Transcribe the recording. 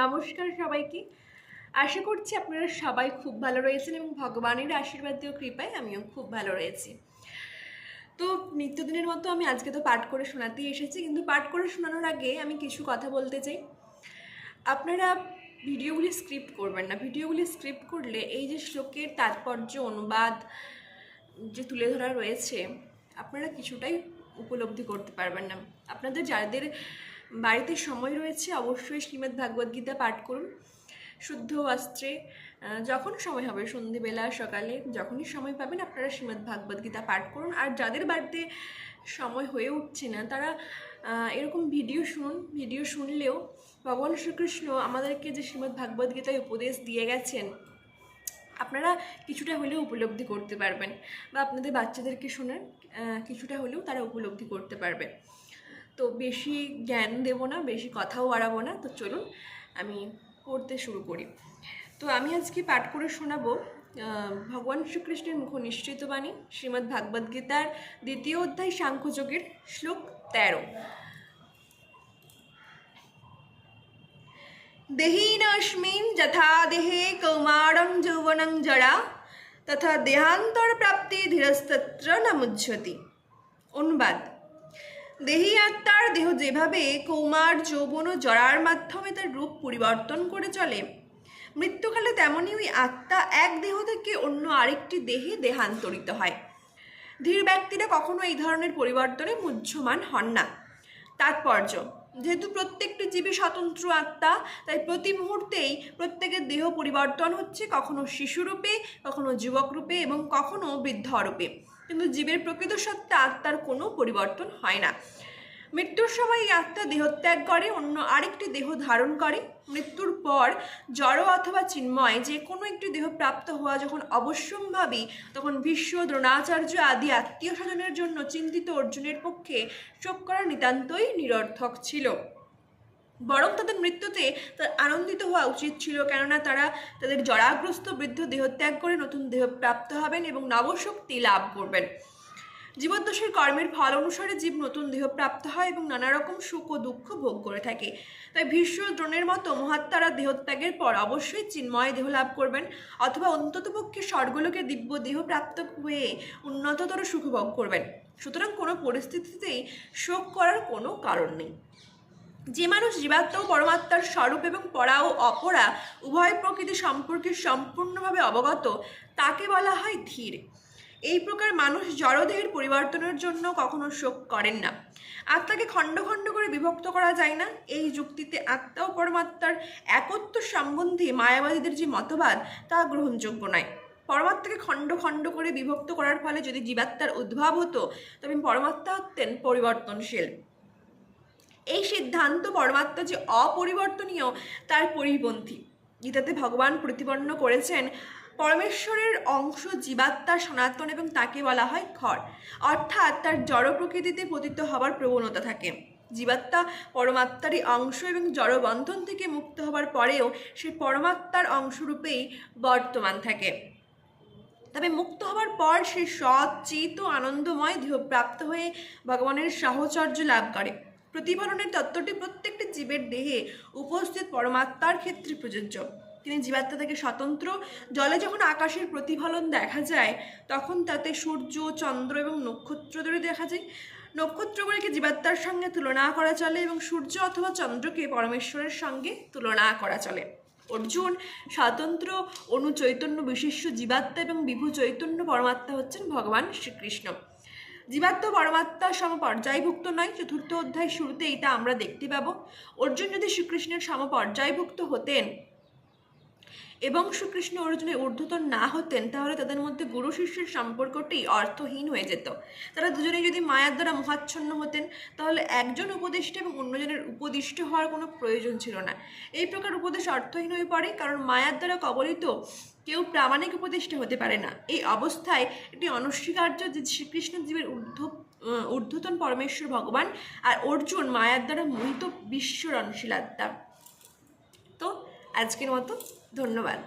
নমস্কার সবাইকে। আশা করছি আপনারা সবাই খুব ভালো রয়েছেন এবং ভগবানের আশীর্বাদ ও কৃপায় আমিও খুব ভালো রয়েছি। তো নিত্যদিনের মতো আমি আজকে তো পাঠ করে শোনাতেই এসেছি, কিন্তু পাঠ করে শোনানোর আগে আমি কিছু কথা বলতে চাই। আপনারা ভিডিওগুলি স্ক্রিপ্ট করবেন না। ভিডিওগুলি স্ক্রিপ্ট করলে এই যে শ্লোকের তাৎপর্য অনুবাদ যে তুলে ধরা রয়েছে আপনারা কিছুটাই উপলব্ধি করতে পারবেন না। আপনাদের যাদের বাড়িতে সময় রয়েছে অবশ্যই শ্রীমদ্ ভাগবত গীতা পাঠ করুন শুদ্ধ বস্ত্রে। যখন সময় হবে, সন্ধেবেলা, সকালে, যখনই সময় পাবেন আপনারা শ্রীমদ্ ভাগবত গীতা পাঠ করুন। আর যাদের বাড়িতে সময় হয়ে উঠছে না তারা এরকম ভিডিও শুনুন। ভিডিও শুনলেও ভগবান শ্রীকৃষ্ণ আমাদেরকে যে শ্রীমদ্ ভাগবত গীতায় উপদেশ দিয়ে গেছেন আপনারা কিছুটা হলেও উপলব্ধি করতে পারবেন, বা আপনাদের বাচ্চাদেরকে শোনান কিছুটা হলেও তারা উপলব্ধি করতে পারবে। তো বেশি জ্ঞান দেব না, বেশি কথাও বাড়াবো না। তো চলুন আমি পড়তে শুরু করি। তো আমি আজকে পাঠ করে শোনাবো ভগবান শ্রীকৃষ্ণের মুখ নিঃসৃত বাণী, শ্রীমদ্ ভাগবত গীতার 2য় অধ্যায় সাংখ্যযোগের শ্লোক 13। দেহিনস্মিন যথা দেহে কৌমারং যৌবনং জরা তথা দেহান্তর প্রাপ্তি ধীরস্তত্র ন মুহ্যতি। অনুবাদ: দেহি আত্মার দেহ যেভাবে কৌমার, যৌবন ও জরার মাধ্যমে তার রূপ পরিবর্তন করে চলে, মৃত্যুকালে তেমনই ওই আত্মা এক দেহ থেকে অন্য আরেকটি দেহে দেহান্তরিত হয়। ধীর ব্যক্তিরা কখনো এই ধরনের পরিবর্তনে মুহ্যমান হন না। তাৎপর্য: যেহেতু প্রত্যেকটি জীবী স্বতন্ত্র আত্মা, তাই প্রতি মুহূর্তেই প্রত্যেকের দেহ পরিবর্তন হচ্ছে, কখনো শিশুরূপে, কখনো যুবক রূপে এবং কখনো বৃদ্ধ রূপে। কিন্তু জীবের প্রকৃত সত্তা আত্মার কোনো পরিবর্তন হয় না। মৃত্যুর সময় এই আত্মা দেহত্যাগ করে অন্য আরেকটি দেহ ধারণ করে। মৃত্যুর পর জড় অথবা চিন্ময় যে কোনো একটি দেহ প্রাপ্ত হওয়া যখন অবশ্যম্ভাবী, তখন ভীষ্ম, দ্রোণাচার্য আদি আত্মীয় স্বজনের জন্য চিন্তিত অর্জুনের পক্ষে শোক করা নিতান্তই নিরর্থক ছিল। বরং তাদের মৃত্যুতে তার আনন্দিত হওয়া উচিত ছিল, কেননা তারা তাদের জরাগ্রস্ত বৃদ্ধ দেহত্যাগ করে নতুন দেহ প্রাপ্ত হবেন এবং নবশক্তি লাভ করবেন। জীবদ্দশার কর্মের ফল অনুসারে জীব নতুন দেহ প্রাপ্ত হয় এবং নানা রকম সুখ ও দুঃখ ভোগ করে থাকে। তাই ভীষ্ম, দ্রোণের মতো মহাত্মারা দেহত্যাগের পর অবশ্যই চিন্ময় দেহ লাভ করবেন, অথবা অন্ততপক্ষে স্বর্গলোকে দিব্য দেহ প্রাপ্ত হয়ে উন্নততর সুখ ভোগ করবেন। সুতরাং কোনো পরিস্থিতিতেই শোক করার কোনো কারণ নেই। যে মানুষ জীবাত্মা ও পরমাত্মার স্বরূপ এবং পরা ও অপরা উভয় প্রকৃতি সম্পর্কে সম্পূর্ণভাবে অবগত তাকে বলা হয় ধীর। এই প্রকার মানুষ জড়দেহের পরিবর্তনের জন্য কখনো শোক করেন না। আত্মাকে খণ্ড খণ্ড করে বিভক্ত করা যায় না। এই যুক্তিতে আত্মা ও পরমাত্মার একত্ব সম্বন্ধে মায়াবাদীদের যে মতবাদ তা গ্রহণযোগ্য নয়। পরমাত্মাকে খণ্ড খণ্ড করে বিভক্ত করার ফলে যদি জীবাত্মার উদ্ভব হতো তবে পরমাত্মা হতেন পরিবর্তনশীল। এই সিদ্ধান্ত পরমাত্মা যে অপরিবর্তনীয় তার পরিপন্থী। গীতাতে ভগবান প্রতিপন্ন করেছেন পরমেশ্বরের অংশ জীবাত্মা সনাতন এবং তাকে বলা হয় ক্ষর, অর্থাৎ তার জড় প্রকৃতিতে পতিত হবার প্রবণতা থাকে। জীবাত্মা পরমাত্মারই অংশ এবং জড়বন্ধন থেকে মুক্ত হবার পরেও সে পরমাত্মার অংশরূপেই বর্তমান থাকে। তবে মুক্ত হবার পর সে সৎ, চিত ও আনন্দময় দেহ প্রাপ্ত হয়ে ভগবানের সাহচর্য লাভ করে। প্রতিফলনের তত্ত্বটি প্রত্যেকটি জীবের দেহে উপস্থিত পরমাত্মার ক্ষেত্রে প্রযোজ্য। তিনি জীবাত্মা থেকে স্বতন্ত্র। জলে যখন আকাশের প্রতিফলন দেখা যায় তখন তাতে সূর্য, চন্দ্র এবং নক্ষত্রদেরই দেখা যায়। নক্ষত্রগুলিকে জীবাত্মার সঙ্গে তুলনা করা চলে এবং সূর্য অথবা চন্দ্রকে পরমেশ্বরের সঙ্গে তুলনা করা চলে। অর্জুন, স্বতন্ত্র অনুচৈতন্য বিশিষ্ট জীবাত্মা এবং বিভু চৈতন্য পরমাত্মা হচ্ছেন ভগবান শ্রীকৃষ্ণ। জীবাত্মা পরমাত্মা সমপর্যায়ভুক্ত নয়। 4র্থ অধ্যায় শুরুতে এটা আমরা দেখতে পাবো। অর্জুন যদি শ্রীকৃষ্ণের সমপর্যায়ভুক্ত হতেন এবং শ্রীকৃষ্ণ অর্জুনের ঊর্ধ্বতন না হতেন তাহলে তাদের মধ্যে গুরু শিষ্যের সম্পর্কটি অর্থহীন হয়ে যেত। তারা দুজনেই যদি মায়ার দ্বারা মোহাচ্ছন্ন হতেন তাহলে একজন উপদিষ্ট এবং অন্যজনের উপদিষ্ট হওয়ার কোনো প্রয়োজন ছিল না। এই প্রকার উপদেশ অর্থহীন হয়ে পড়ে, কারণ মায়ার দ্বারা কবলিত কেউ প্রামাণিক উপদেষ্টা হতে পারে না। এই অবস্থায় এটি অনস্বীকার্য যে শ্রীকৃষ্ণ জীবের ঊর্ধ্বতন পরমেশ্বর ভগবান আর অর্জুন মায়ার দ্বারা মোহিত বিশ্বর অংশীল আত্মা। তো আজকের মতো ধন্যবাদ।